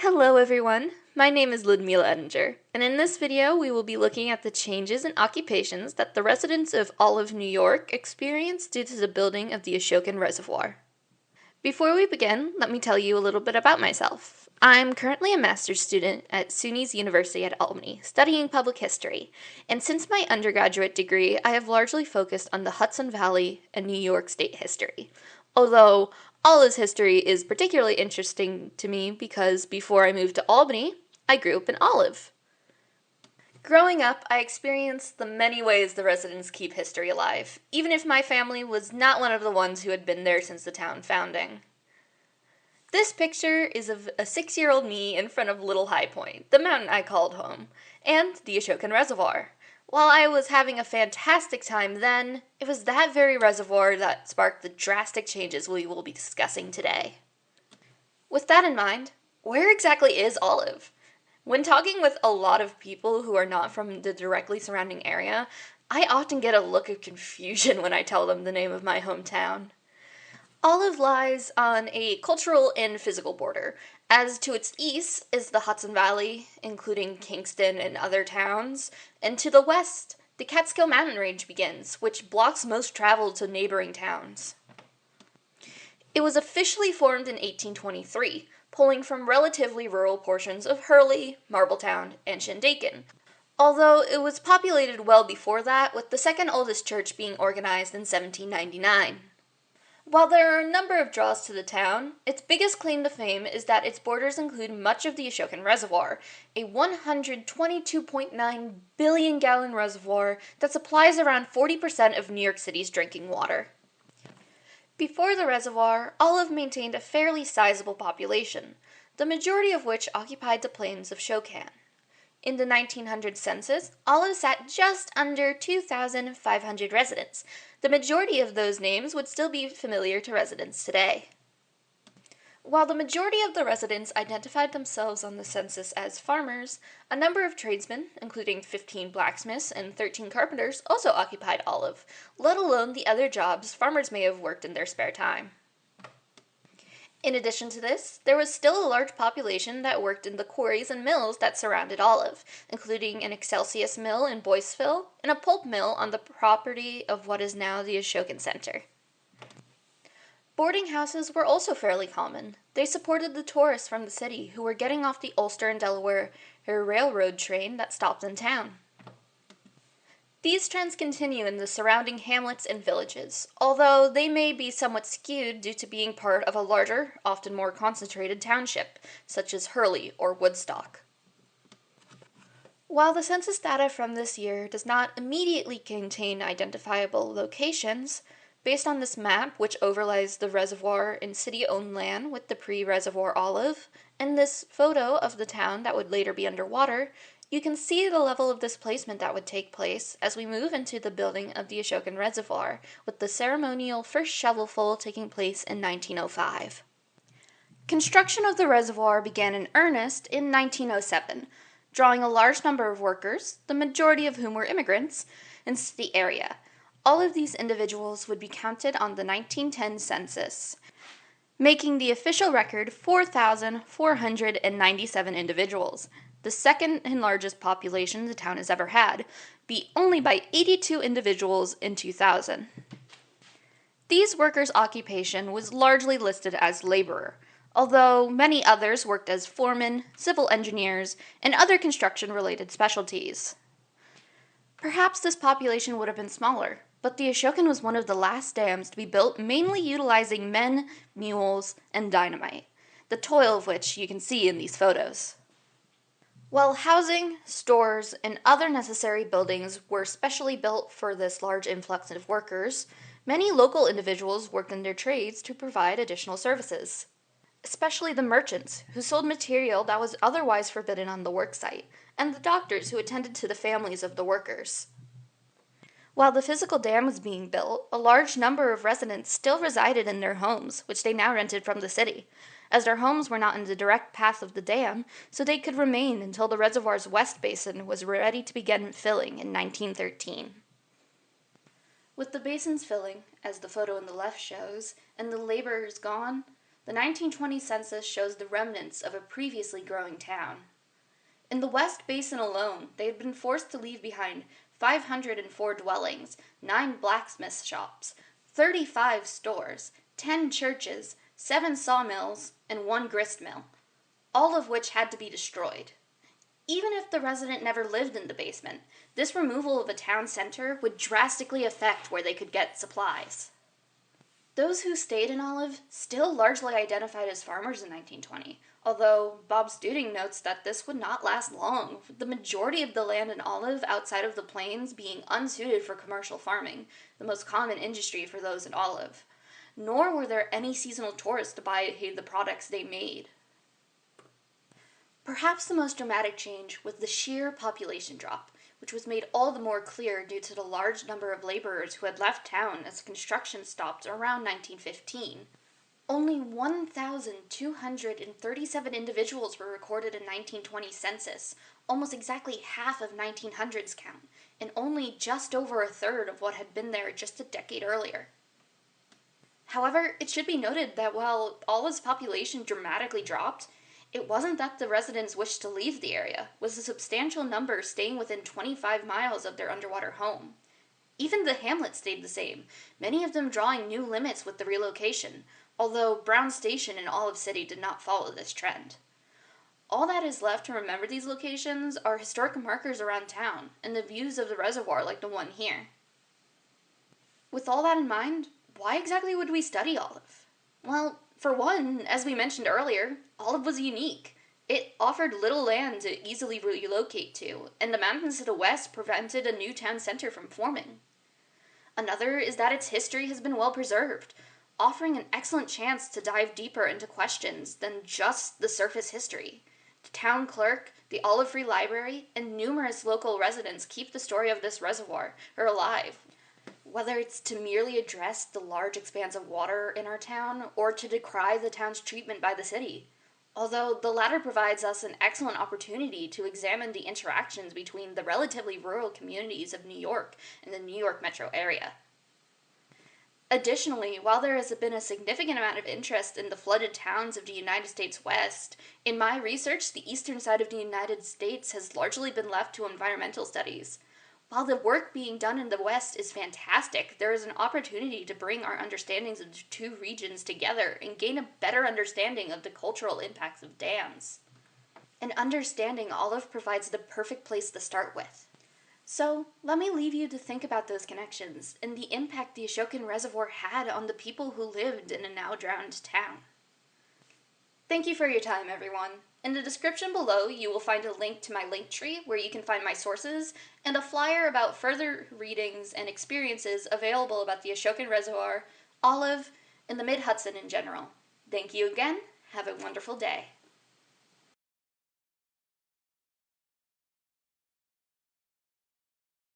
Hello everyone, my name is Ludmila Edinger, and in this video we will be looking at the changes in occupations that the residents of Olive, New York experienced due to the building of the Ashokan Reservoir. Before we begin, let me tell you a little bit about myself. I'm currently a master's student at SUNY's University at Albany, studying public history, and since my undergraduate degree, I have largely focused on the Hudson Valley and New York State history, although Olive's history is particularly interesting to me because before I moved to Albany, I grew up in Olive. Growing up, I experienced the many ways the residents keep history alive, even if my family was not one of the ones who had been there since the town founding. This picture is of a 6-year-old me in front of Little High Point, the mountain I called home, and the Ashokan Reservoir. While I was having a fantastic time then, it was that very reservoir that sparked the drastic changes we will be discussing today. With that in mind, where exactly is Olive? When talking with a lot of people who are not from the directly surrounding area, I often get a look of confusion when I tell them the name of my hometown. Olive lies on a cultural and physical border. As to its east is the Hudson Valley, including Kingston and other towns, and to the west, the Catskill Mountain Range begins, which blocks most travel to neighboring towns. It was officially formed in 1823, pulling from relatively rural portions of Hurley, Marbletown, and Shandaken, although it was populated well before that, with the second oldest church being organized in 1799. While there are a number of draws to the town, its biggest claim to fame is that its borders include much of the Ashokan Reservoir, a 122.9 billion gallon reservoir that supplies around 40% of New York City's drinking water. Before the reservoir, Olive maintained a fairly sizable population, the majority of which occupied the plains of Ashokan. In the 1900 census, Olive sat just under 2,500 residents. The majority of those names would still be familiar to residents today. While the majority of the residents identified themselves on the census as farmers, a number of tradesmen, including 15 blacksmiths and 13 carpenters, also occupied Olive, let alone the other jobs farmers may have worked in their spare time. In addition to this, there was still a large population that worked in the quarries and mills that surrounded Olive, including an Excelsius mill in Boyceville and a pulp mill on the property of what is now the Ashokan Center. Boarding houses were also fairly common. They supported the tourists from the city who were getting off the Ulster and Delaware Railroad train that stopped in town. These trends continue in the surrounding hamlets and villages, although they may be somewhat skewed due to being part of a larger, often more concentrated township, such as Hurley or Woodstock. While the census data from this year does not immediately contain identifiable locations, based on this map, which overlays the reservoir in city-owned land with the pre-reservoir Olive, and this photo of the town that would later be underwater, you can see the level of displacement that would take place as we move into the building of the Ashokan Reservoir, with the ceremonial first shovelful taking place in 1905. Construction of the reservoir began in earnest in 1907, drawing a large number of workers, the majority of whom were immigrants, into the area. All of these individuals would be counted on the 1910 census, making the official record 4,497 individuals, the second and largest population the town has ever had, beat only by 82 individuals in 2000. These workers' occupation was largely listed as laborer, although many others worked as foremen, civil engineers, and other construction-related specialties. Perhaps this population would have been smaller, but the Ashokan was one of the last dams to be built mainly utilizing men, mules, and dynamite, the toil of which you can see in these photos. While housing, stores, and other necessary buildings were specially built for this large influx of workers, many local individuals worked in their trades to provide additional services, especially the merchants who sold material that was otherwise forbidden on the worksite, and the doctors who attended to the families of the workers. While the physical dam was being built, a large number of residents still resided in their homes, which they now rented from the city, as their homes were not in the direct path of the dam, so they could remain until the reservoir's west basin was ready to begin filling in 1913. With the basins filling, as the photo on the left shows, and the laborers gone, The 1920 census shows the remnants of a previously growing town. In the West Basin alone, they had been forced to leave behind 504 dwellings, 9 blacksmith shops, 35 stores, 10 churches, 7 sawmills, and 1 grist mill, all of which had to be destroyed. Even if the resident never lived in the basement, this removal of a town center would drastically affect where they could get supplies. Those who stayed in Olive still largely identified as farmers in 1920, although Bob Studing notes that this would not last long, with the majority of the land in Olive outside of the plains being unsuited for commercial farming, the most common industry for those in Olive. Nor were there any seasonal tourists to buy the products they made. Perhaps the most dramatic change was the sheer population drop, which was made all the more clear due to the large number of laborers who had left town as construction stopped around 1915. Only 1,237 individuals were recorded in 1920 census, almost exactly half of 1900's count, and only just over a third of what had been there just a decade earlier. However, it should be noted that while Olive's population dramatically dropped, it wasn't that the residents wished to leave the area, with a substantial number staying within 25 miles of their underwater home. Even the hamlet stayed the same, many of them drawing new limits with the relocation, although Brown Station in Olive City did not follow this trend. All that is left to remember these locations are historic markers around town, and the views of the reservoir like the one here. With all that in mind, why exactly would we study Olive? Well, for one, as we mentioned earlier, Olive was unique. It offered little land to easily relocate to, and the mountains to the west prevented a new town center from forming. Another is that its history has been well preserved, offering an excellent chance to dive deeper into questions than just the surface history. The town clerk, the Olive Free Library, and numerous local residents keep the story of this reservoir alive. Whether it's to merely address the large expanse of water in our town, or to decry the town's treatment by the city. Although the latter provides us an excellent opportunity to examine the interactions between the relatively rural communities of New York and the New York metro area. Additionally, while there has been a significant amount of interest in the flooded towns of the United States West, in my research, the eastern side of the United States has largely been left to environmental studies. While the work being done in the West is fantastic, there is an opportunity to bring our understandings of the two regions together and gain a better understanding of the cultural impacts of dams. An understanding Olive provides the perfect place to start with. So, let me leave you to think about those connections and the impact the Ashokan Reservoir had on the people who lived in a now drowned town. Thank you for your time, everyone. In the description below, you will find a link to my Linktree where you can find my sources and a flyer about further readings and experiences available about the Ashokan Reservoir, Olive, and the Mid-Hudson in general. Thank you again. Have a wonderful day.